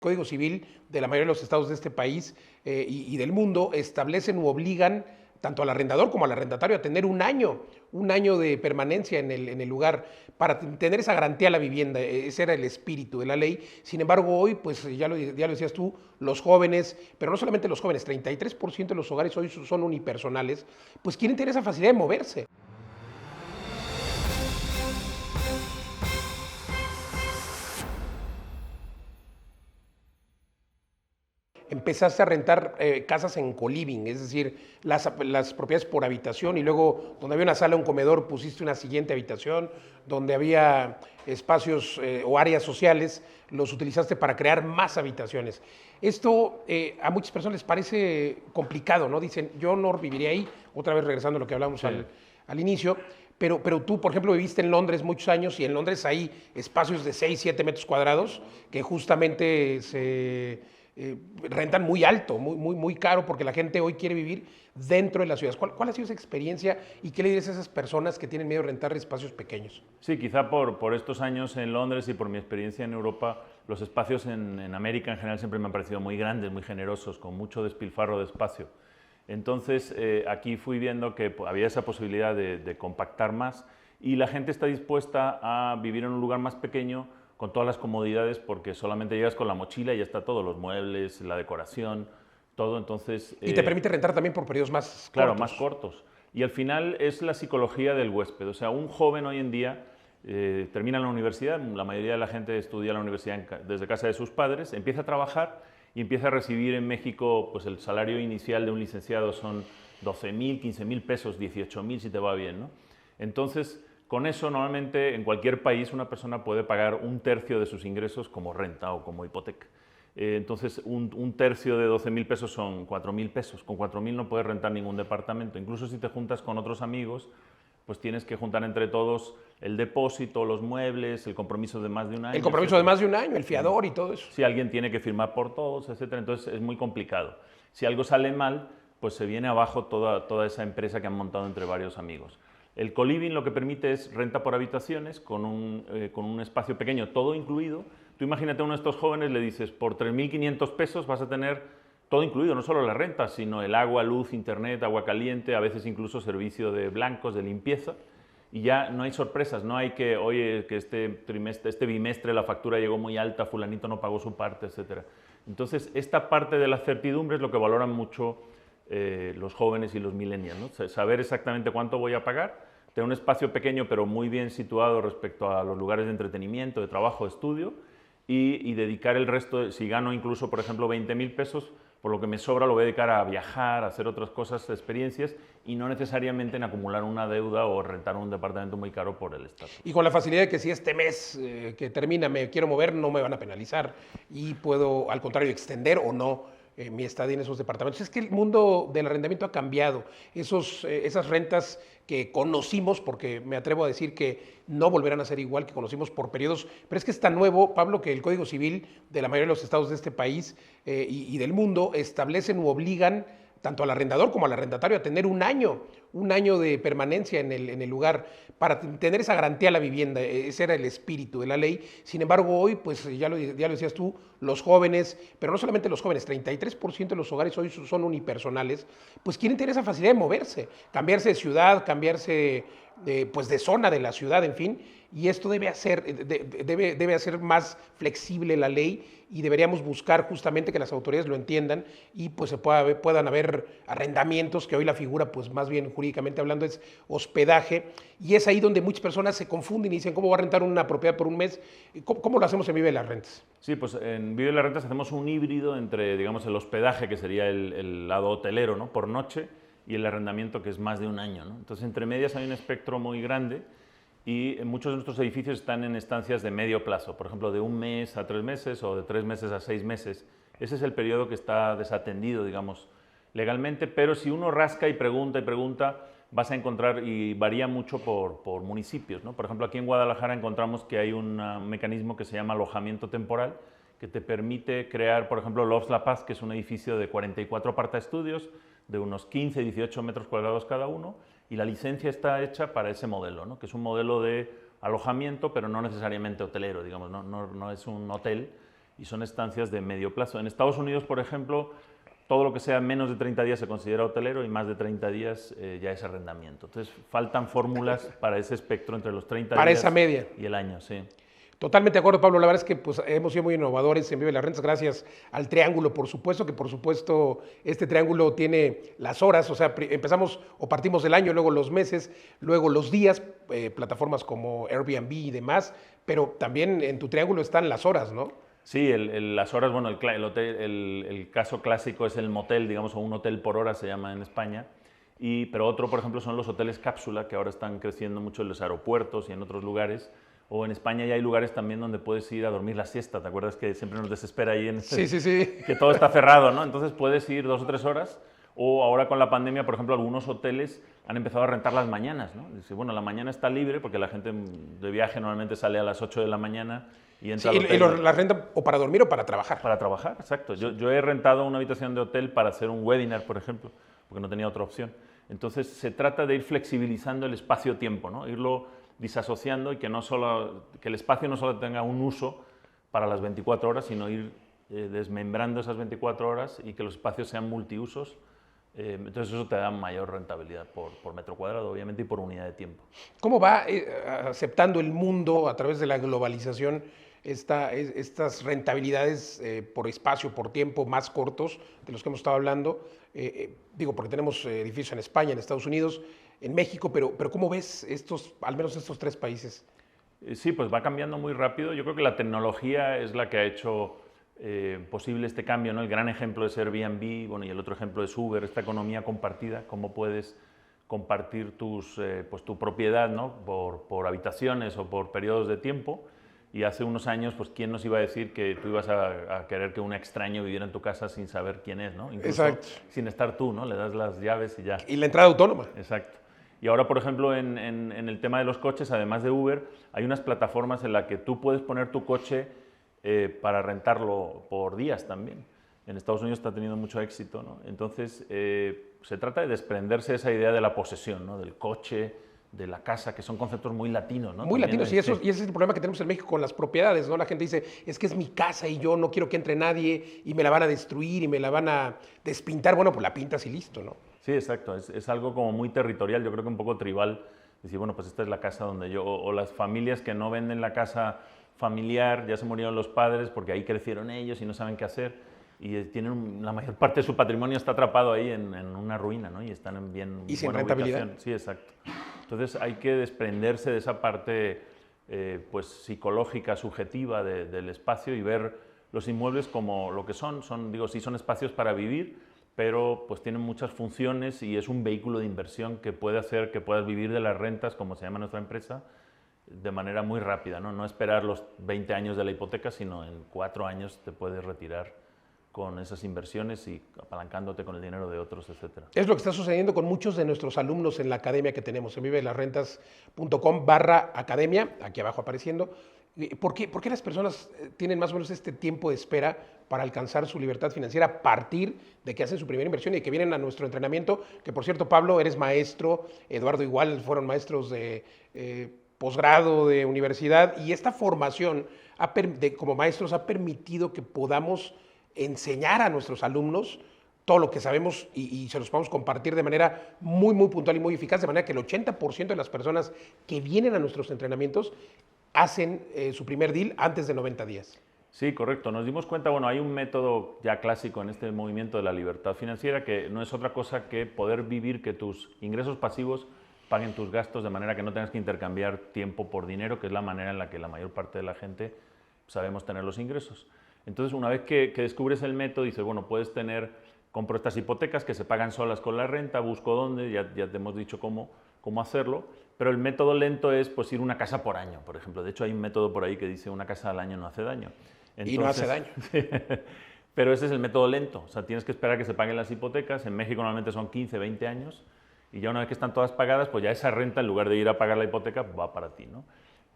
Código Civil de la mayoría de los estados de este país y del mundo establecen u obligan tanto al arrendador como al arrendatario a tener un año de permanencia en el lugar para tener esa garantía a la vivienda. Ese era el espíritu de la ley. Sin embargo, hoy, pues ya lo decías tú, los jóvenes, pero no solamente los jóvenes, 33% de los hogares hoy son unipersonales, pues quieren tener esa facilidad de moverse. Empezaste a rentar casas en co-living, es decir, las propiedades por habitación y luego donde había una sala, un comedor, pusiste una siguiente habitación, donde había espacios o áreas sociales, los utilizaste para crear más habitaciones. Esto a muchas personas les parece complicado, ¿no? Dicen, yo no viviría ahí, otra vez regresando a lo que hablamos Sí. al inicio, pero tú, por ejemplo, viviste en Londres muchos años y en Londres hay espacios de 6, 7 metros cuadrados que justamente rentan muy alto, muy caro, porque la gente hoy quiere vivir dentro de las ciudades. ¿Cuál ha sido esa experiencia y qué le dirías a esas personas que tienen miedo de rentar espacios pequeños? Sí, quizá por estos años en Londres y por mi experiencia en Europa, los espacios en América en general siempre me han parecido muy grandes, muy generosos, con mucho despilfarro de espacio. Entonces, aquí fui viendo que había esa posibilidad de compactar más y la gente está dispuesta a vivir en un lugar más pequeño con todas las comodidades porque solamente llegas con la mochila y ya está todo, los muebles, la decoración, todo. Entonces, Y te permite rentar también por periodos más claro, cortos. más cortos. Y al final es la psicología del huésped. O sea, un joven hoy en día termina la universidad, la mayoría de la gente estudia la universidad desde casa de sus padres, empieza a trabajar y empieza a recibir en México, pues el salario inicial de un licenciado son 12.000, 15.000 pesos, 18.000 si te va bien, ¿no? Entonces, con eso normalmente en cualquier país una persona puede pagar un tercio de sus ingresos como renta o como hipoteca. Entonces, un tercio de 12.000 pesos son 4.000 pesos. Con 4.000 no puedes rentar ningún departamento. Incluso si te juntas con otros amigos, pues tienes que juntar entre todos el depósito, los muebles, el compromiso de más de un año. El compromiso de más de un año, el fiador y todo eso. Si alguien tiene que firmar por todos, etcétera, entonces es muy complicado. Si algo sale mal, pues se viene abajo toda esa empresa que han montado entre varios amigos. El co-living lo que permite es renta por habitaciones con un espacio pequeño, todo incluido. Tú imagínate a uno de estos jóvenes, le dices, por 3.500 pesos vas a tener todo incluido, no solo la renta, sino el agua, luz, internet, agua caliente, a veces incluso servicio de blancos, de limpieza. Y ya no hay sorpresas, no hay que, oye, que este bimestre la factura llegó muy alta, fulanito no pagó su parte, etcétera. Entonces, esta parte de la certidumbre es lo que valoran mucho los jóvenes y los millennials, ¿no? Saber exactamente cuánto voy a pagar, tener un espacio pequeño pero muy bien situado respecto a los lugares de entretenimiento, de trabajo, de estudio y dedicar el resto, si gano incluso, por ejemplo, 20.000 pesos, por lo que me sobra lo voy a dedicar a viajar, a hacer otras cosas, experiencias y no necesariamente en acumular una deuda o rentar un departamento muy caro por el Estado. Y con la facilidad de que si este mes que termina me quiero mover, no me van a penalizar y puedo, al contrario, extender o no mi estadía en esos departamentos. Es que el mundo del arrendamiento ha cambiado. Esas rentas que conocimos, porque me atrevo a decir que no volverán a ser igual que conocimos por periodos, pero es que es tan nuevo, Pablo, que el Código Civil de la mayoría de los estados de este país y del mundo establecen u obligan tanto al arrendador como al arrendatario a tener un año de permanencia en el lugar para tener esa garantía a la vivienda. Ese era el espíritu de la ley. Sin embargo, hoy, pues ya lo decías tú, los jóvenes, pero no solamente los jóvenes, 33% de los hogares hoy son unipersonales, pues quieren tener esa facilidad de moverse, cambiarse de ciudad, cambiarse pues de zona de la ciudad, en fin, y esto debe hacer más flexible la ley y deberíamos buscar justamente que las autoridades lo entiendan y pues puedan haber arrendamientos, que hoy la figura pues más bien jurídicamente hablando es hospedaje, y es ahí donde muchas personas se confunden y dicen, ¿cómo voy a rentar una propiedad por un mes? ¿Cómo lo hacemos en Vive las Rentas? Sí, pues en Vive las Rentas hacemos un híbrido entre, digamos, el hospedaje, que sería el lado hotelero, ¿no?, por noche, y el arrendamiento, que es más de un año, ¿no? Entonces, entre medias hay un espectro muy grande y muchos de nuestros edificios están en estancias de medio plazo, por ejemplo, de 1 mes a 3 meses o de 3 meses a 6 meses. Ese es el periodo que está desatendido, digamos, legalmente, pero si uno rasca y pregunta, vas a encontrar, y varía mucho por municipios, ¿no? Por ejemplo, aquí en Guadalajara encontramos que hay un mecanismo que se llama alojamiento temporal, que te permite crear, por ejemplo, Lofts La Paz, que es un edificio de 44 apartaestudios, de unos 15, 18 metros cuadrados cada uno, y la licencia está hecha para ese modelo, ¿no?, que es un modelo de alojamiento, pero no necesariamente hotelero, digamos, no es un hotel, y son estancias de medio plazo. En Estados Unidos, por ejemplo, todo lo que sea menos de 30 días se considera hotelero y más de 30 días ya es arrendamiento. Entonces, faltan fórmulas para ese espectro entre los 30 Para días esa media. y el año, sí. Totalmente de acuerdo, Pablo. La verdad es que pues, hemos sido muy innovadores en Vive las Rentas gracias al triángulo, por supuesto, que por supuesto este triángulo tiene las horas, o sea, empezamos o partimos del año, luego los meses, luego los días, plataformas como Airbnb y demás, pero también en tu triángulo están las horas, ¿no? Sí, las horas, bueno, el caso clásico es el motel, digamos, o un hotel por hora se llama en España, pero otro, por ejemplo, son los hoteles cápsula, que ahora están creciendo mucho en los aeropuertos y en otros lugares. O en España ya hay lugares también donde puedes ir a dormir la siesta. ¿Te acuerdas que siempre nos desespera ahí Sí. que todo está cerrado, ¿no? Entonces puedes ir 2 o 3 horas. O ahora con la pandemia, por ejemplo, algunos hoteles han empezado a rentar las mañanas, ¿no? Dice, bueno, la mañana está libre porque la gente de viaje normalmente sale a las 8 de la mañana y entra al hotel. Y la rentan o para dormir o para trabajar. Para trabajar, exacto. Yo he rentado una habitación de hotel para hacer un webinar, por ejemplo, porque no tenía otra opción. Entonces se trata de ir flexibilizando el espacio-tiempo, ¿no? Irlo disasociando y que el espacio no solo tenga un uso para las 24 horas, sino ir desmembrando esas 24 horas y que los espacios sean multiusos. Entonces eso te da mayor rentabilidad por metro cuadrado, obviamente, y por unidad de tiempo. ¿Cómo va aceptando el mundo a través de la globalización estas rentabilidades por espacio, por tiempo más cortos de los que hemos estado hablando? Digo, porque tenemos edificios en España, en Estados Unidos, en México, pero ¿cómo ves al menos estos 3 países? Sí, pues va cambiando muy rápido. Yo creo que la tecnología es la que ha hecho posible este cambio, ¿no? El gran ejemplo es Airbnb, bueno, y el otro ejemplo es Uber, esta economía compartida, cómo puedes compartir pues tu propiedad, ¿no? por habitaciones o por periodos de tiempo. Y hace unos años, pues, ¿quién nos iba a decir que tú ibas a querer que un extraño viviera en tu casa sin saber quién es, ¿no? Incluso Exacto. sin estar tú, ¿no? Le das las llaves y ya. Y la entrada autónoma. Exacto. Y ahora, por ejemplo, en el tema de los coches, además de Uber, hay unas plataformas en las que tú puedes poner tu coche para rentarlo por días también. En Estados Unidos está teniendo mucho éxito, ¿no? Entonces, se trata de desprenderse de esa idea de la posesión, ¿no? Del coche, de la casa, que son conceptos muy latinos, ¿no? Muy También latinos, y ese es el problema que tenemos en México con las propiedades, ¿no? La gente dice, es que es mi casa y yo no quiero que entre nadie y me la van a destruir y me la van a despintar. Bueno, pues la pintas y listo, ¿no? Sí, exacto. Es algo como muy territorial, yo creo que un poco tribal. Decir, bueno, pues esta es la casa donde yo... O las familias que no venden la casa familiar, ya se murieron los padres porque ahí crecieron ellos y no saben qué hacer. Y tienen la mayor parte de su patrimonio está atrapado ahí en una ruina, ¿no? Y están en bien y sin buena rentabilidad. ubicación. Sí, exacto. Entonces hay que desprenderse de esa parte pues psicológica, subjetiva del espacio y ver los inmuebles como lo que son. Digo, sí son espacios para vivir, pero pues tienen muchas funciones y es un vehículo de inversión que puede hacer que puedas vivir de las rentas, como se llama nuestra empresa, de manera muy rápida, ¿no? No esperar los 20 años de la hipoteca, sino en 4 años te puedes retirar con esas inversiones y apalancándote con el dinero de otros, etcétera. Es lo que está sucediendo con muchos de nuestros alumnos en la academia que tenemos, en vivelasrentas.com/academia, aquí abajo apareciendo. ¿Por qué las personas tienen más o menos este tiempo de espera para alcanzar su libertad financiera a partir de que hacen su primera inversión y que vienen a nuestro entrenamiento? Que por cierto, Pablo, eres maestro, Eduardo igual, fueron maestros de posgrado, de universidad, y esta formación como maestros ha permitido que podamos enseñar a nuestros alumnos todo lo que sabemos y se los podemos compartir de manera muy, muy puntual y muy eficaz, de manera que el 80% de las personas que vienen a nuestros entrenamientos hacen su primer deal antes de 90 días. Sí, correcto. Nos dimos cuenta, bueno, hay un método ya clásico en este movimiento de la libertad financiera que no es otra cosa que poder vivir, que tus ingresos pasivos paguen tus gastos de manera que no tengas que intercambiar tiempo por dinero, que es la manera en la que la mayor parte de la gente sabemos tener los ingresos. Entonces, una vez que descubres el método, dices, bueno, compro estas hipotecas que se pagan solas con la renta, busco dónde, ya te hemos dicho cómo hacerlo, pero el método lento es pues ir una casa por año, por ejemplo. De hecho, hay un método por ahí que dice una casa al año no hace daño. Entonces, y no hace daño. Pero ese es el método lento, o sea, tienes que esperar a que se paguen las hipotecas. En México normalmente son 15, 20 años, y ya una vez que están todas pagadas, pues ya esa renta, en lugar de ir a pagar la hipoteca, va para ti, ¿no?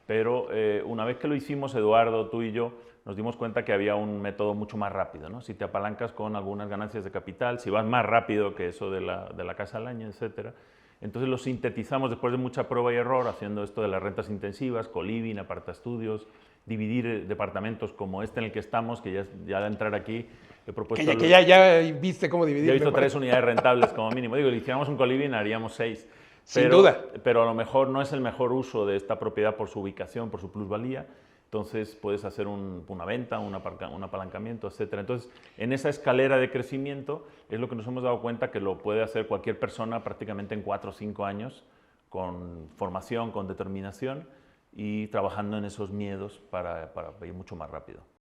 Pero una vez que lo hicimos, Eduardo, tú y yo, nos dimos cuenta que había un método mucho más rápido, ¿no? Si te apalancas con algunas ganancias de capital, si vas más rápido que eso de la casa al año, etcétera. Entonces lo sintetizamos después de mucha prueba y error, haciendo esto de las rentas intensivas, co-living, apartaestudios, dividir departamentos como este en el que estamos, que ya al entrar aquí he propuesto... Que ya viste cómo dividir. Ya he visto 3 unidades rentables como mínimo. Digo, si hiciéramos un coliving haríamos 6. Sin duda. Pero a lo mejor no es el mejor uso de esta propiedad por su ubicación, por su plusvalía. Entonces puedes hacer una venta, un apalancamiento, etc. Entonces, en esa escalera de crecimiento es lo que nos hemos dado cuenta que lo puede hacer cualquier persona prácticamente en 4 o 5 años, con formación, con determinación y trabajando en esos miedos para ir mucho más rápido.